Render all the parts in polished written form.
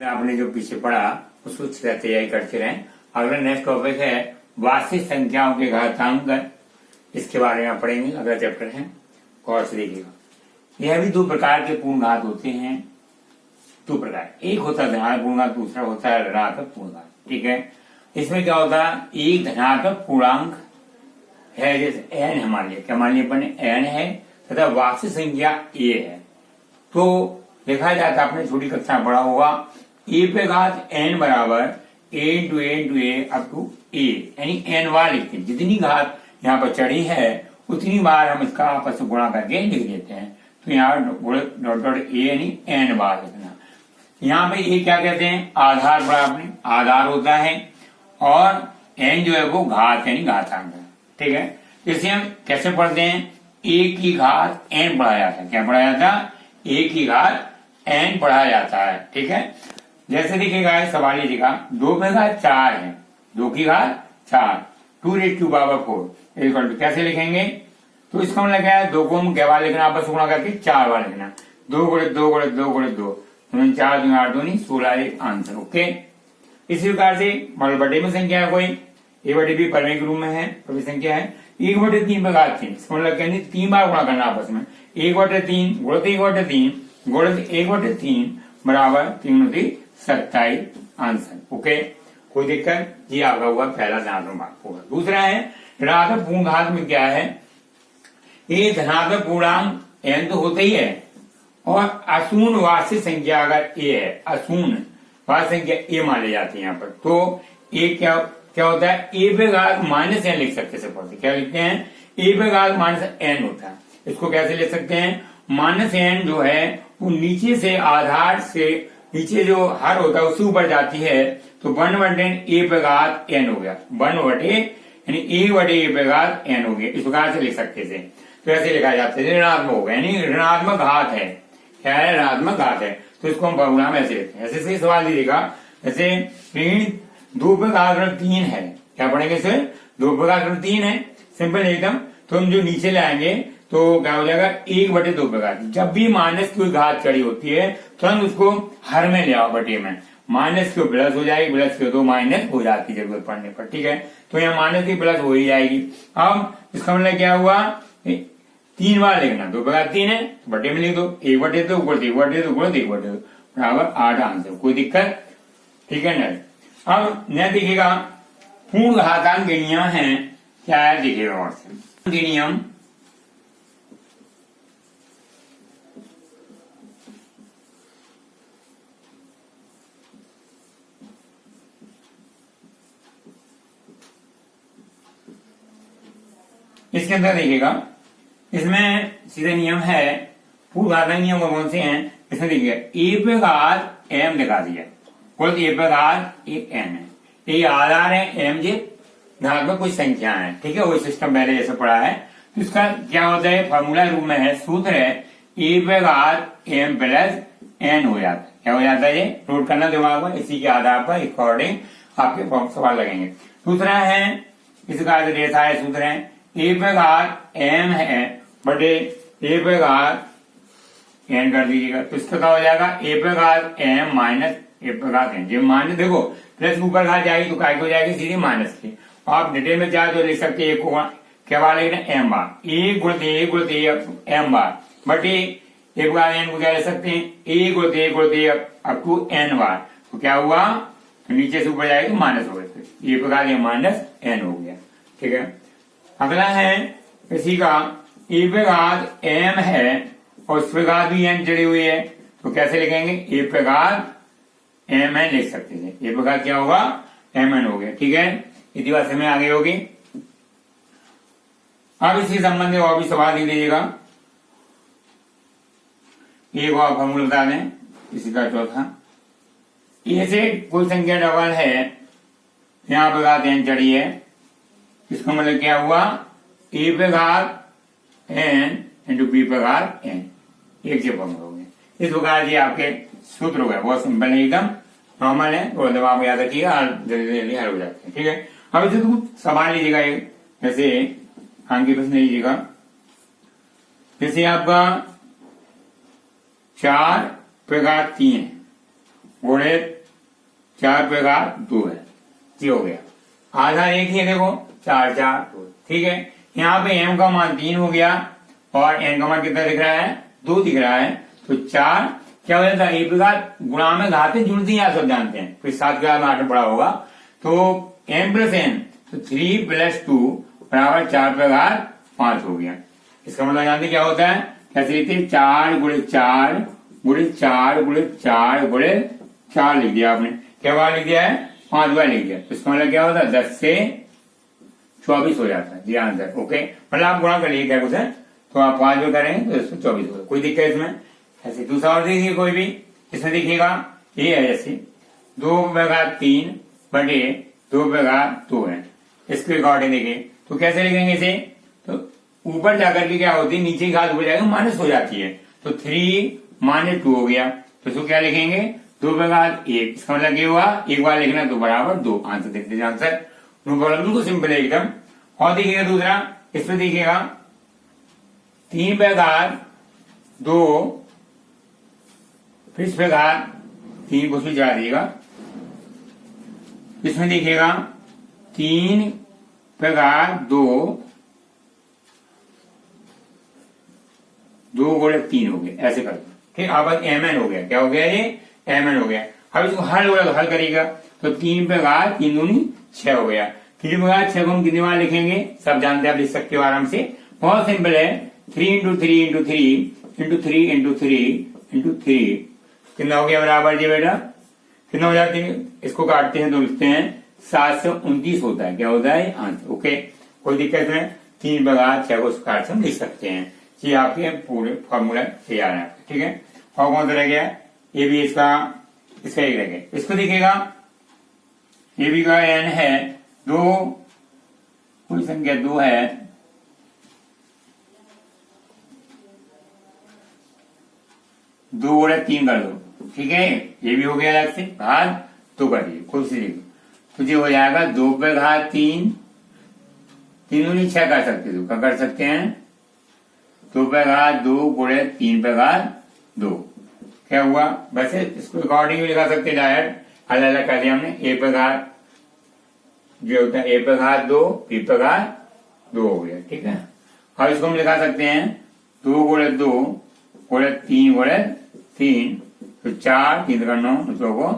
आपने जो पीछे पढ़ा उसको तैयारी करते रहें। अगला नेक्स्ट टॉपिक है वास्तविक संख्याओं के घातांक। इसके बारे में पढ़ेंगे। अगला चैप्टर है, गौर से देखिएगा। यह भी दो प्रकार के पूर्णघात होते हैं। दो प्रकार, एक होता है धनात्मक पूर्णघात, दूसरा होता है ऋणात्मक पूर्णघात। ठीक है, इसमें क्या होता है, एक धनात्मक पूर्णांक है, जैसे एन है मान लिया, क्या मान लिया अपन एन है तथा वास्तविक संख्या ए है। तो देखा जाता है, आपने छोटी कक्षा में पढ़ा होगा, ए पे घात एन बराबर ए इंटू ए अप टू ए, यानी एन बार लिखते हैं। जितनी घात यहाँ पर चढ़ी है उतनी बार हम इसका आपस में गुणा करके लिख देते हैं। तो यहाँ डॉट डॉट ए यानी एन बार लिखना। यहाँ पे ए क्या कहते हैं, आधार पढ़ा आपने, आधार होता है, और एन जो है वो घात यानी घातांक है। ठीक है, इसे हम कैसे पढ़ते हैं, ए की घात एन पढ़ा जाता है। क्या पढ़ा जाता है, ए की घात एन पढ़ा जाता है। ठीक है, जैसे देखिएगा सवाल ये लिखा, 2 पे घात 4 है, 2 की घात 4, 2⁴ इक्वल टू कैसे लिखेंगे। तो इसका मतलब क्या है, 2 को हम क्या बार लिखना, आपस में गुणा करके 4 बार लिखना। 2 × 2 × 2 × 2 4 2 8 2 16 आंसर। ओके, इसी प्रकार से बटे में संख्या है कोई, ए बटे बी परमे के रूप में है, तो संख्या है 1/3 पे घात 3। इसका मतलब कहने 3 बार गुणा करना आपस में, 1/3 गुणित 1/3 गुणित 1/3 बराबर 3 27 आंसर। ओके, कोई दिक्कत, ये आपका हुआ पहला धनात्मक होगा। दूसरा है ऋणात्मक पूर्णघात में क्या है, ये धनात्मक पूर्णांक एन तो होता ही है, और अशून्य वास्तविक संख्या अगर ए है, अशून्य वास्तविक संख्या ए मानी जाती है यहाँ पर, तो ए क्या होता है, ए पे घात माइनस एन लिख सकते हैं। क्या लिखते हैं, ए पे घात माइनस एन होता है। इसको कैसे लिख सकते हैं, माइनस एन जो है वो नीचे से, आधार से नीचे जो हर होता है उससे ऊपर जाती है, तो 1/n ए पे घात एन हो गया, 1/, यानी 1/a पे घात एन हो गया। इस प्रकार से लिख सकते थे। तो ऐसे लिखा जाता है, ऋणात्मक होगा, यानी ऋणात्मक घात है। क्या है, ऋणात्मक घात है, तो इसको हम फॉर्मूला में ऐसे लिखते हैं। ऐसे सही सवाल दीजिएगा, जैसे 2 पे घात 3 है, क्या पढ़ेंगे इसे, 2 पे घात 3 है, सिंपल एकदम। तो हम जो नीचे लाएंगे तो क्या हो जाएगा, 1/2 पे घात। जब भी माइनस की घात चढ़ी होती है तुरंत उसको हर में ले आओ, बटे में। माइनस की प्लस हो जाएगी, प्लस की तो माइनस हो जाती है जरूरत पड़ने पर। ठीक है, तो यहाँ माइनस की प्लस हो ही जाएगी। अब इसका मतलब क्या हुआ, 3 बार लिखना, 2 पे घात 3 है, बटे में लिख दो, 1/2 गुणित 1/2 गुणित 1/2 बराबर 8 आंसर। कोई दिक्कत, ठीक है ना। अब न देखिएगा पूर्ण घातांक के नियम है, क्या है देखिएगा, और से नियम इसके अंदर देखिएगा, इसमें सीधे नियम है, पूर्ण घातांक नियम कौन से हैं, इसमें देखिएगा ए पे घात एम दिखा दिया, कोई ए पे घात एन है, ये आधार है, एम जे धनात्मक कुछ संख्या है। ठीक है, वो सिस्टम पहले जैसे पढ़ा है। तो इसका क्या होता है, फॉर्मूला रूप में है, सूत्र है ए पे घात एम प्लस एन हो जाता है। क्या हो जाता है, ये नोट करना दिमाग में, इसी के आधार पर अकॉर्डिंग आपके सवाल लगेंगे। दूसरा है, इसका रेखा है, सूत्र है ए पे घात एम है बटे ए पे घात एन कर दीजिएगा, तो इसका क्या हो जाएगा, ए पे घात एम माइनस ए पे घात एन। जब माइनस देखो प्लस ऊपर घात जाएगी तो काय हो जाएगी, सीधी माइनस की। आप डिटेल में चाहे तो लिख सकते हैं, क्या बार लिखना, एम बार, ए गुणित एम बार बटे ए बार एन को क्या लिख सकते हैं, ए गुणित अप टू एन बार। तो क्या हुआ, तो नीचे से ऊपर जाएगी तो माइनस हो गया, ए पे घात माइनस एन हो गया। ठीक है, अगला है इसी का, ए पे घात एम है और उस पे घात भी एन चढ़ी हुई है, तो कैसे लिखेंगे, ए पे घात एम एन लिख सकते थे, ए पे घात क्या होगा, एम एन हो गया। ठीक है, इतनी बात समझ आगे होगी। अब इसी संबंध में और भी सवाल लिख लीजिएगा, एक और फॉर्मूला बता दें, इसी का चौथा, ए से कुल संख्या डबल है, यहाँ पे घात एन चढ़ी है, इसका मतलब क्या हुआ, ए पे घात एन इंटू बी पे घात एन, एक से फॉर्मूला हो गया। इस प्रकार ये आपके सूत्र हो गए, बहुत सिंपल है, एकदम नॉर्मल है, थोड़ा दिमाग में याद रखिएगा, जल्दी जल्दी हल हो जाते हैं। ठीक है, अब इसे तो सवाल लीजिएगा, जैसे आगे प्रश्न लीजिएगा, जैसे आपका 4 पे घात 3 है गुणे 4 पे घात 2 है, ये हो गया। आधार एक ही है, देखो 4 4 2, ठीक है। यहाँ पे m का मान 3 हो गया और n का मान कितना दिख रहा है, 2 दिख रहा है। तो 4 क्या हो जाता है, एक घात गुणा में घातें जुड़ती हैं, आप सब जानते हैं, फिर 7 के बाद में 8 में पढ़ा होगा। तो m प्लस n, तो 3 प्लस 2 बराबर 4 पे घात 5 हो गया। इसका मतलब जानते क्या होता है, कैसे लिखते हैं, 4 गुणे 4 गुणे 4 गुणे 4 गुणे 4 लिख दिया आपने, क्या बार लिख दिया है, 5 बार लिख दिया। तो इसका मतलब क्या होता है, 10 से 24 हो जाता है, जी आंसर। ओके, मतलब आप गुणा कर लीजिए क्या कुछ है, तो आप 5 में करेंगे तो इसमें 24 होगा, कोई दिक्कत इसमें। ऐसे दूसरा और देखिए कोई भी, इसमें देखिएगा ये है जैसे 2 पे घात 3 बटे 2 पे घात 2 है, इसके अकॉर्डिंग देखिए तो कैसे लिखेंगे इसे, तो ऊपर जाकर के क्या होती है, नीचे की घात ऊपर जाकर माइनस हो जाती है, तो 3 माइनस 2 हो गया। तो इसको क्या लिखेंगे, 2 पे घात 1, इसका मतलब ये हुआ एक बार लिखना तो बराबर 2, आंसर देख लीजिए, आंसर नो प्रॉब्लम, बिल्कुल सिंपल है एकदम। और देखिएगा दूसरा, इसमें देखिएगा 3 पे घात 2, फिर इस पे घात 3 को चला दिएगा, इसमें देखिएगा 3 पे घात 2 गुणे 3 हो गए, ऐसे कर दो, ठीक। अब mn हो गया, क्या हो गया ये, mn हो गया। अब इसको हल करेगा तो 3 पे घात 3 दूनी 6 हो गया। 3 पे घात 6 को हम कितनी बार लिखेंगे, सब जानते हैं, आप लिख सकते हो आराम से, बहुत सिंपल है, 3 into 3 into 3 into 3 into 3 into 3, कितना हो गया बराबर जी बेटा, कितना हो जाती है, इसको काटते हैं तो लिखते हैं 729 होता है, क्या होता है आंसर। ओके, कोई दिक्कत नहीं, 3 पे घात 6 को काट से हम लिख सकते हैं, ये आपके पूरे फॉर्मूला तैयार है, ठीक है। और कौन सा रह गया, ये भी इसका एक रह गया। इसको देखिएगा, ये भी का n है 2, कोई संख्या 2 है, दो गुणे 3 कर दो, ठीक है, ये भी हो गया अलग से, घात 2 कर दिए, खुद से लिखो, तो ये हो जाएगा 2 पे घात 3, 3 दूनी 6 कर सकते हो, क्या कर सकते हैं, 2 पे घात 2 गुणे 3 पे घात 2, क्या हुआ, वैसे इसको अकॉर्डिंग भी लिखा सकते हैं, डायरेक्ट अलग अलग कर दिया हमने, ए पे घात जो होता है, ए पे घात 2 बी पे घात 2 हो गया, ठीक है। अब इसको हम लिखा सकते हैं 2 गुणे 2 गुणे 3 गुणे 3, तो 4 3 का 9 2 को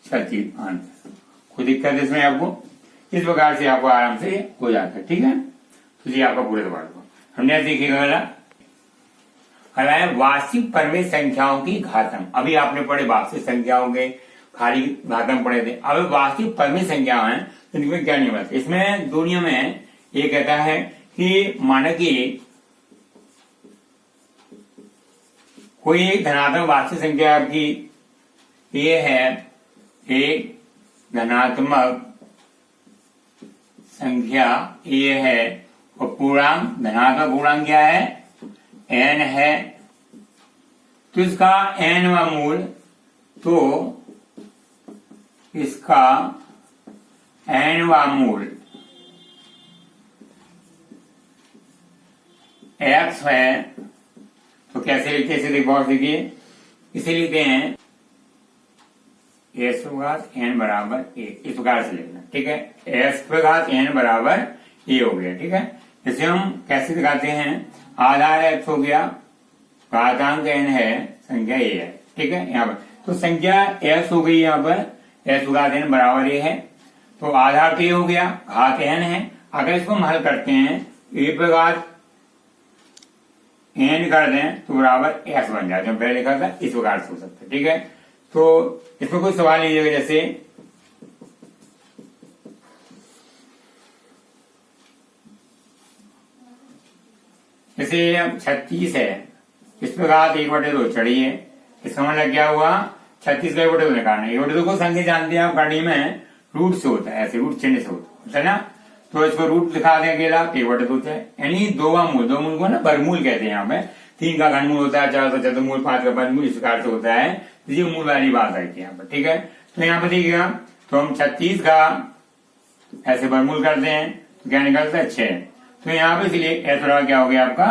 36, आंसर। कोई दिक्कत है इसमें आपको, इस प्रकार से आपको आराम से हो जाता है, ठीक है। तो ये आपका पूरे सवाल को हमने देखिएगा है वास्तविक परमेय संख्याओं की घातम। अभी आपने पढ़े वास्तविक संख्याओं के खाली घातम पढ़े थे, अब वास्तविक परमेय संख्या है, तो इनमें क्या नियम है, इसमें दो नियम है। ये कहता है कि माना कि कोई एक धनात्मक वास्तविक संख्या आपकी ये है, एक धनात्मक संख्या ये है, और पूर्णांक धनात्मक पूर्णांक क्या है, n है, तो इसका nवां मूल, तो इसका nवां मूल x है, तो कैसे लिखते हैं, इसे देखिए, इसे लिखते हैं s पे घात n बराबर a, इस प्रकार से लिखना, ठीक है, s पे घात n बराबर a हो गया, ठीक है। इसे हम कैसे दिखाते हैं, आधार x हो गया, घातांक n है, संख्या a है, ठीक है। यहाँ पर तो संख्या s हो गई, यहाँ पर s घात n बराबर a है, तो आधार तो ये हो गया, घात n है। अगर इसको हम हल करते हैं, a पे घात n कर दें तो बराबर x बन जाता है, पहले लिखा था इस प्रकार से हो सकता है, ठीक है। तो इसमें कोई सवाल लीजिएगा, जैसे जैसे 36 है, इस पे घात 1/2 चढ़ी है, इसका मतलब क्या हुआ, 36 का 1/2 निकालना, 1/2 को संख्या जानते हैं आप, कड़ी में रूट से होता है, ऐसे रूट चिन्ह से होता है ना, तो इसको रूट दिखा दें अकेला, 1/2 है, यानी दो मूल को ना वर्गमूल कहते हैं। यहाँ पे 3 का घनमूल होता है, 4 का चतुर्मूल, 5 का वर्गमूल, इस प्रकार से होता है, तो ये मूल वाली बात है यहाँ पर, ठीक है। तो यहाँ पे देखिएगा, तो हम 36 का ऐसे वर्गमूल करते हैं तो क्या निकलता है 6, तो यहाँ पे इसलिए एस बराबर क्या हो गया आपका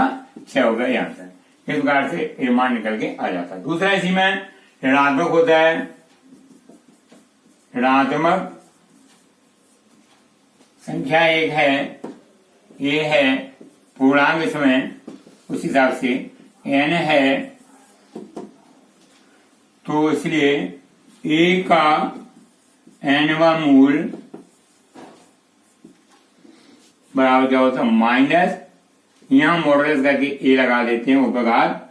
6 हो गया, यहाँ से इस प्रकार से मान निकल के आ जाता है। दूसरा इसी में ऋणात्मक होता है, ऋणात्मक संख्या एक है, ये है पूर्णांक इसमें, उस हिसाब से n है, तो इसलिए a का nवां मूल बराबर क्या होता है माइनस, यहां मॉडुलस करके a लगा देते हैं उपघात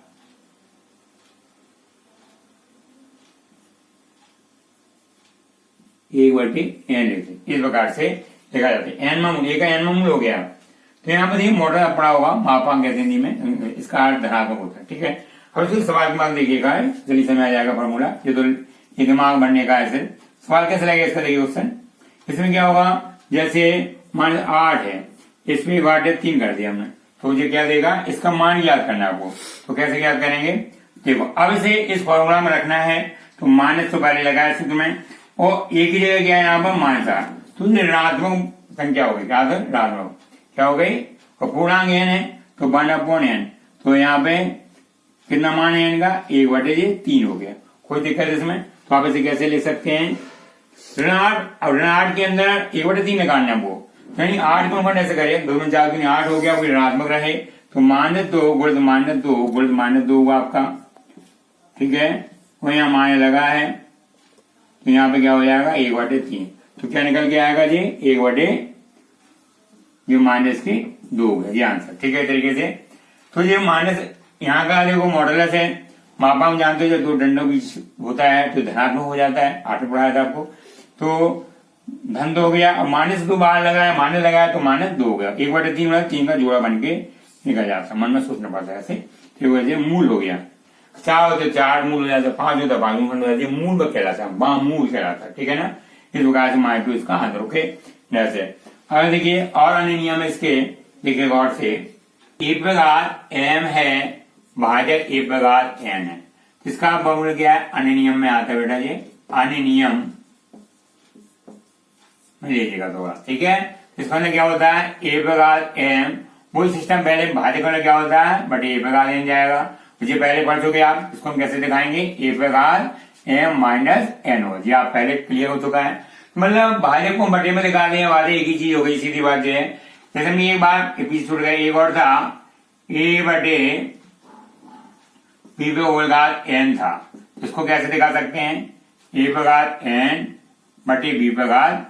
एक बटे n लिखते, इस प्रकार से लिखा जाता है। n मूल, a का n मूल हो गया। तो यहाँ पर देखिए मॉडल पड़ा होगा मापांक कहते हैं हिंदी में, इसका अर्थ धनात्मक होता है। ठीक है, और फिर सवाल के बाद देखिएगा जल्दी समय आ जाएगा फॉर्मूला, ये तो ये दिमाग बनने का है। सिर्फ सवाल कैसे लगेगा इसका, देखिए क्वेश्चन इसमें क्या होगा, जैसे मान 8 है, इसमें बांटे 3 कर दिया हमने, तो मुझे क्या देगा, इसका मान याद करना है आपको। तो कैसे याद करेंगे, देखो अब इसे इस फॉर्मूला में रखना है, तो माइनस तो पहले लगाया सूत्र में, और एक ही जगह क्या है यहाँ पर माइनस आ, तो ऋणात्मक संख्या हो गई, क्या ऋणात्मक क्या हो गई, और पूर्णांक n है तो 1/n, तो यहाँ पे कितना मान है n का, 1/3 हो गया। कोई दिक्कत इसमें, तो आप इसे कैसे लिख सकते हैं, ऋणाठ, अब ऋणाठ के अंदर 1/3 निकालना है वो, यानी 8 को ऐसे करें, 2 में 4 3 8 हो गया, वो ऋणात्मक रहे तो -2 गुणित -2 गुणित -2 होगा आपका। ठीक है, वो यहाँ मान लगा है, तो यहाँ पे क्या हो जाएगा 1/3, तो क्या निकल के आएगा जी 1/, जो माइनस की 2 हो गया ये आंसर। ठीक है, इस तरीके से तो ये माइनस यहाँ का देखो मॉडुलस है, मापांक जानते हो जो 2 दंडों बीच होता है तो धनात्मक हो जाता है, 8 पढ़ाया था आपको, तो धन 2 हो गया, और -2 बाहर लगाया, माइनस लगाया तो -2 हो गया, 1/3 3 का जोड़ा बन के निकल जाता है, मन में सोचना पड़ता है ऐसे। ठीक है, मूल हो गया, 4 होते 4 मूल हो जाता है, 5 होता 5 मूल हो जाता है, मूल कहलाता है, बामूल कहलाता है। ठीक है ना, इस प्रकार से -2 इसका आंसर। ओके, जैसे अगर देखिए और अन्य नियम इसके, देखिए गौर से, a/m है भाजक a/n है, इसका फॉर्मूला क्या है, अन्य नियम में आता है बेटा जी, अन्य नियम में लीजिएगा थोड़ा। ठीक है, इसका क्या होता है a/m, वही सिस्टम पहले भाजक में क्या होता है बटे a/n जाएगा, मुझे पहले पढ़ चुके आप, इसको हम कैसे दिखाएंगे a/m - n हो जी, आप पहले क्लियर हो चुका है, मतलब भाजक को बटे में दिखा दें, बात एक ही चीज हो गई, सीधी बात है। जैसे मैं एक बार पीछे छूट गया, एक और था a/b/n था, इसको कैसे दिखा सकते हैं a/n बटे b/n,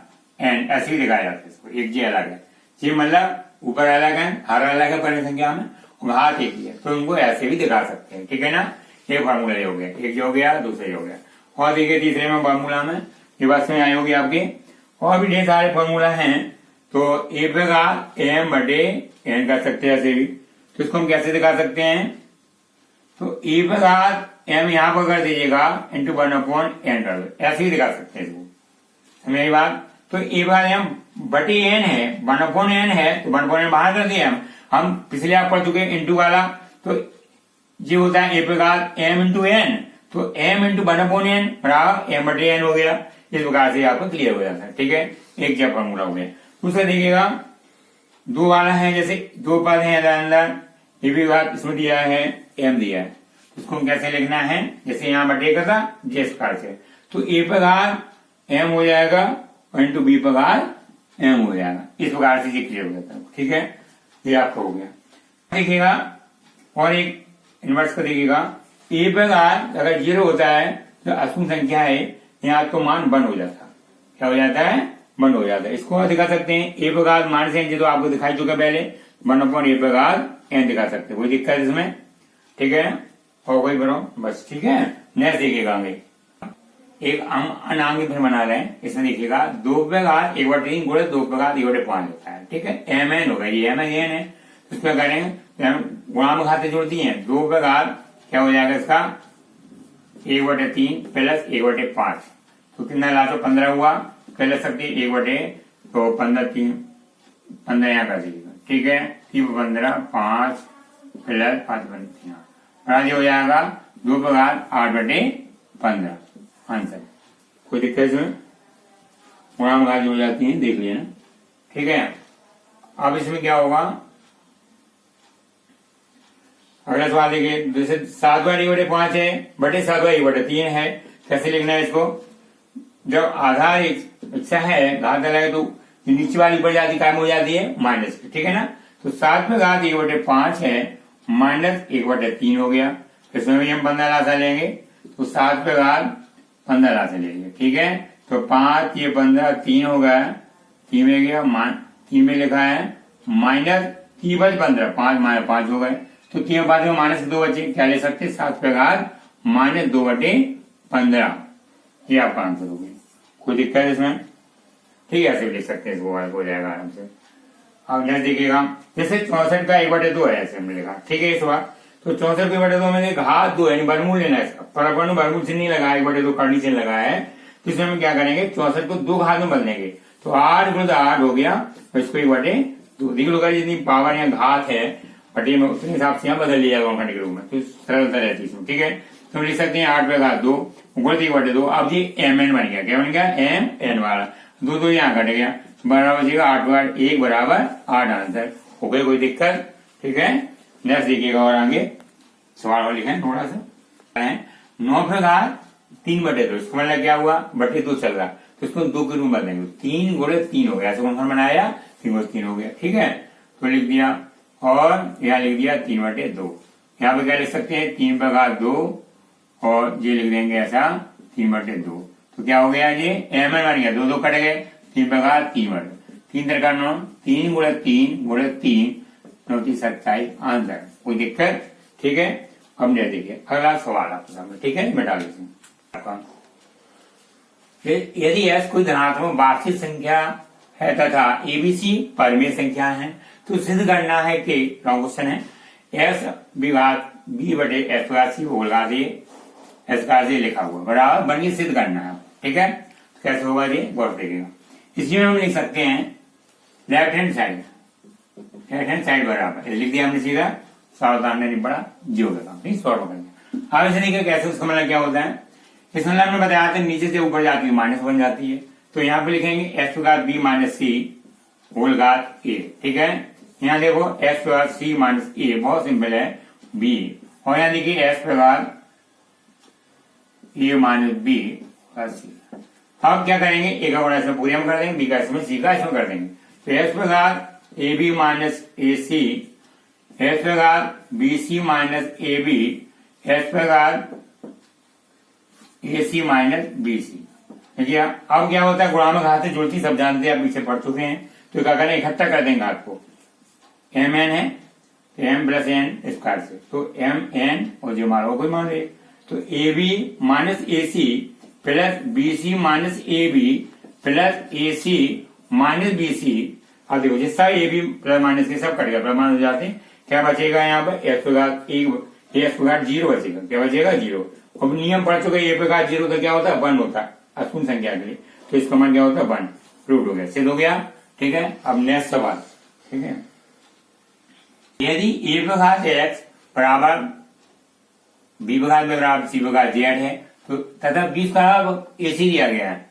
ऐसे ही दिखाया जाता है इसको, एक जी अलग है जी, मतलब ऊपर अलग है, हर अलग है पहली संख्या में, हाथ एक ही है, तो उनको ऐसे भी दिखा सकते हैं। ठीक है ना, ये फॉर्मूला हो गया, एक जो हो गया दूसरे हो गया, और देखिए तीसरे में फॉर्मूला में ये बात में आई होगी आपके, और भी ढेर सारे फॉर्मूला हैं, तो a/m बटे n कर सकते हैं ऐसे भी, तो इसको हम कैसे दिखा सकते हैं, तो a/m यहाँ पर कर दीजिएगा इंटू 1/n कर दो, ऐसे ही दिखा सकते हैं इसको, मेरी बात। तो a/m बटे n है, 1/n है, तो 1/n बाहर कर दिए हम पिछले आप पढ़ चुके इंटू वाला, तो ये होता है a/m इंटू n, तो m इंटू 1/n बराबर m बटे n हो गया, इस प्रकार से आपको क्लियर हो जाता है। ठीक है, एक जब फॉर्मूला हो गया। दूसरा देखिएगा 2 वाला है, जैसे 2 पद है अंदर, ये भी बात इसमें दिया है m दिया है, इसको कैसे लिखना है, जैसे यहाँ बटे का था जिस प्रकार से, तो a/m हो जाएगा इंटू b/m हो जाएगा, इस प्रकार से ये क्लियर हो जाता है। ठीक है, ये आपका हो गया। देखिएगा और एक इनवर्स को देखिएगा, a/, अगर 0 होता है तो अशून्य संख्या है, यहाँ तो मान 1 हो जाता है, क्या हो जाता है 1 हो जाता है। इसको दिखा सकते हैं a/, मान से जो आपको दिखाई चुका पहले 1/a/n दिखा सकते हैं, कोई दिक्कत इसमें। ठीक है, और कोई बनो बस। ठीक है, नेक्स्ट देखिएगा आगे एक अनांग फिर बना रहे हैं, इसमें देखिएगा 2/1/3 गुणे 2/1/5 होता है। ठीक है, mn होगा, ये mn है, इसमें करेंगे गुणा में खाते जोड़ती हैं, 2/1 क्या हो जाएगा इसका 1/3 प्लस 1/5, तो कितना ला तो 15 हुआ, प्लस सकती 1/, तो 15 यहाँ कर दीजिएगा। ठीक है, 15 5 प्लस 5 बड़ा हो जाएगा 2/8/15 आंसर। कोई दिक्कत इसमें, गुणा में घात हो जाती है, देख लिया ना। ठीक है, अब इसमें क्या होगा, अगला सवाल देखिए, जैसे 7/1/5 है बटे 7/1/3 है, कैसे लिखना है इसको, जब आधार हिस्सा है घात अलग तो नीचे वाली ऊपर जाती कायम हो जाती है माइनस की, ठीक है ना। तो 7/5 1/5 है माइनस 1/3 हो गया। इसमें भी हम 15 लासा लेंगे तो 7/5 15 लासा लेंगे, ठीक है। तो 5 ये 15 3 हो गया, 3 में गया 3 में लिखा है माइनस 3 बच 15 5 हो गए। तो 3 5 में माइनस 2 बचे, क्या ले सकते 7/5 माइनस 2/15, ये आपका आंसर हो गया। कोई दिक्कत है इसमें? ठीक है, ऐसे भी लिख सकते हैं, इसको हो जाएगा आराम से। अब नेक्स्ट देखिएगा, जैसे 64 का 1/2 है, ऐसे हमने लिखा, ठीक है। इस बार तो 64 के 1/2 में घात 2 है, वर्गमूल लेना है इसका। पर वर्गमूल से नहीं लगा, 1/2 करनी से लगा है, तो इसमें हम क्या करेंगे 64 को 2 घात में बदलेंगे। तो 8 × 8 हो गया, तो इसको 1/2 देख लो, जितनी पावर या घात है बटे में उतने हिसाब से यहाँ बदल लिया जाएगा खंड के रूप में, तो सरलता रहती है इसमें, ठीक है। तो लिख सकते हैं 8/2 गुणित 1/2। अब ये mn बन गया, क्या बन गया mn वाला, 2 यहाँ कट गया, बराबर बचेगा 8/8 1 बराबर 8 आंसर हो गए। कोई दिक्कत? ठीक है। नेक्स्ट देखिएगा और आगे सवाल और लिखें थोड़ा सा। 9/3 3/2, इसको मतलब क्या हुआ 2 चल रहा, तो इसको 2 के रूप में बदलेंगे, 3 × 3 हो गया, ऐसे कौन सा बनाया 3 × 3 हो गया, ठीक है। तो लिख दिया और यहाँ लिख दिया 3/2। यहाँ पे क्या लिख सकते हैं 3/2 और ये लिख देंगे ऐसा 3/2। तो क्या हो गया ये mn बन गया, 2 कट गए, 3/3 3 3 9 3 × 3 × 3 9 3 27 आंसर। कोई दिक्कत? ठीक है। अब नहीं देखिए अगला सवाल आपके सामने, ठीक है, मैं डाल देता हूं। यदि s कोई धनात्मक वार्षिक संख्या है तथा एबीसी परिमेय संख्या है तो सिद्ध करना है कि क्वेश्चन है s विभाग b/s/c होल घात a लिखा हुआ बराबर बन के सिद्ध करना है, ठीक है। कैसे होगा ये गौर देखिएगा। इसमें हम लिख सकते हैं लेफ्ट हैंड साइड बराबर लिख दिया हमने सीधा, सावधान नहीं पड़ा जो होगा नहीं सॉल्व करना। अब इसे नहीं कैसे, उसका मतलब क्या होता है, इस मतलब हमने बताया था नीचे से ऊपर जाती है माइनस बन जाती है, तो यहाँ पे लिखेंगे s/b - c होल घात a, ठीक है। यहाँ देखो s/c - a बहुत सिंपल है b, और यहाँ देखिए s/a - b c। अब क्या करेंगे a का गुणा इसमें पूरे हम कर देंगे, b का इसमें c का इसमें कर देंगे। तो s/ab - ac s/bc - ab s/ac - bc। देखिए अब क्या होता है गुणा में घात से जुड़ती, सब जानते हैं, आप पीछे पढ़ चुके हैं। तो क्या करें इकट्ठा कर देंगे घात को, mn है m + n स्क्वायर से, तो mn और जो हमारा कोई मान रहे, तो ab - ac plus bc - ab plus ac - bc। अब देखो जिस सब ab प्लस माइनस के सब कट गया, प्लस माइनस हो जाते हैं, क्या बचेगा यहाँ पर x/1 0 बचेगा, क्या बचेगा 0। अब नियम पढ़ चुके a/0 0 तो क्या होता है 1 होता है अशून्य संख्या के लिए, तो इसका मान क्या होता है 1 रूट हो गया, सिद्ध हो गया, ठीक है। अब नेक्स्ट सवाल, ठीक है। यदि a/x बराबर b/z c/z है तो तथा b का ac दिया गया है,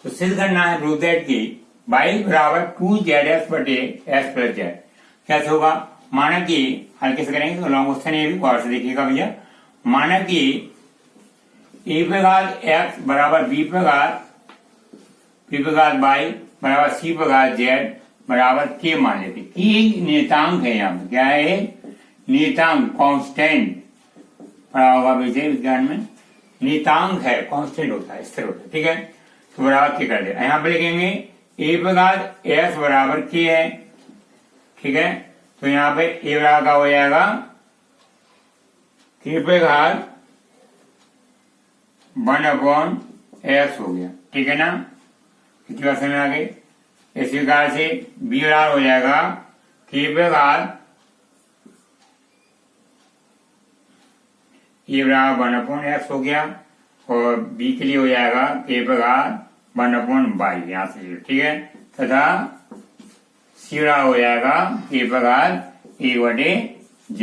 तो सिद्ध करना है प्रूव दैट कि y बराबर 2zx/s + z। कैसे होगा, माना कि हल्के से करेंगे तो लॉन्ग क्वेश्चन ये भी गौर से देखिएगा भैया। माना कि a/x बराबर b/y बराबर c/z बराबर k मान लेते, कि नियतांक है, यहाँ पे क्या है नियतांक कांस्टेंट पढ़ा होगा विजय विज्ञान में, नियतांक है कांस्टेंट होता है, स्थिर होता है, ठीक है। तो बराबर k कर दे, यहाँ पे लिखेंगे a/s बराबर k है, ठीक है। तो यहाँ पे a बराबर का हो जाएगा k/1/s हो गया, ठीक है ना। कितनी बार समझ आ गई। इसी प्रकार से b बराबर हो जाएगा k/a बराबर 1/s हो गया, और b के लिए हो जाएगा k/1/y यहाँ से, ठीक है। तथा c बराबर हो जाएगा k/1/z।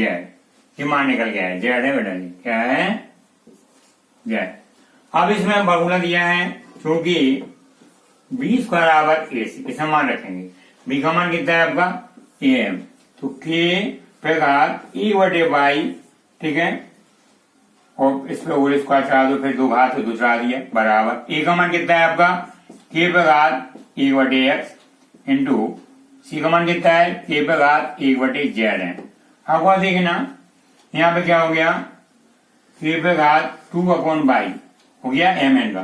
ये मान निकल गया है, z है बेटा जी, क्या है z। अब इसमें हम फॉर्मूला दिया है, क्योंकि b² बराबर ac, इसमें मान रखेंगे, b का मान कितना है आपका am, तो k/a/y, ठीक है। और इस पे होल स्क्वायर चढ़ा दो, फिर 2 घात तो दूसरा दिया बराबर ए का मान कितना है आपका के पे घात 1/x इंटू सी का मान कितना है के पे घात 1/z है। आपको देखना यहाँ पे क्या हो गया के पे घात 2/y हो गया mn का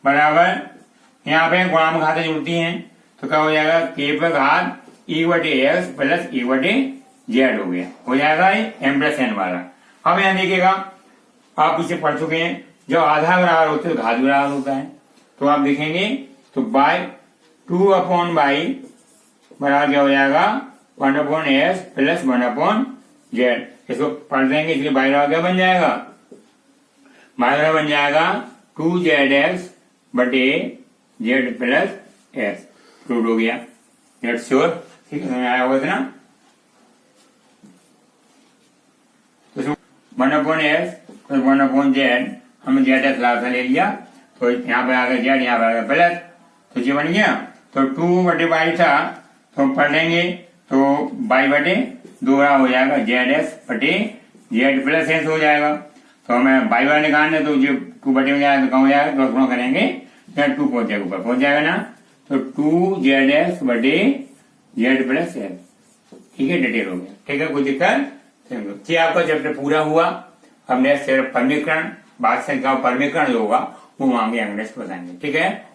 बराबर यहाँ पे गुणांक घातें जुड़ती हैं तो क्या हो जाएगा के पे घात 1/x प्लस 1/z हो जाएगा ये m+n वाला। अब यहाँ देखिएगा आप इसे पढ़ चुके हैं जब आधा बराबर होते तो घात बराबर होता है तो आप देखेंगे तो बाय 2/y बराबर क्या हो जाएगा 1/s प्लस 1/z। इसको पढ़ देंगे इसलिए बाय बराबर क्या बन जाएगा बाय बराबर बन जाएगा 2zx बटे z प्लस s प्रूव हो गया। दैट श्योर ठीक है समझ आया होगा इतना। तो 1/s प्लस 1/z हमने z क्लास ले लिया तो यहाँ पे आ गया z यहाँ पे आ गया प्लस तो ये बन गया तो 2/y था तो हम पढ़ लेंगे तो y बटे 2 हो जाएगा zs बटे z प्लस s हो जाएगा। तो हमें y वाला निकालना तो जो 2 बटे में जाएगा तो कहाँ हो जाएगा तो गुणा करेंगे 2 पहुंच जाएगा ऊपर पहुंच जाएगा ना तो 2zs बटे z प्लस s ठीक है डिटेल हो गया ठीक है कोई दिक्कत। ये आपका चैप्टर पूरा हुआ। अब नेक्स्ट परमीकरण बात संख्या परमीकरण जो होगा वो मांगे नेक्स्ट बताएंगे ठीक है।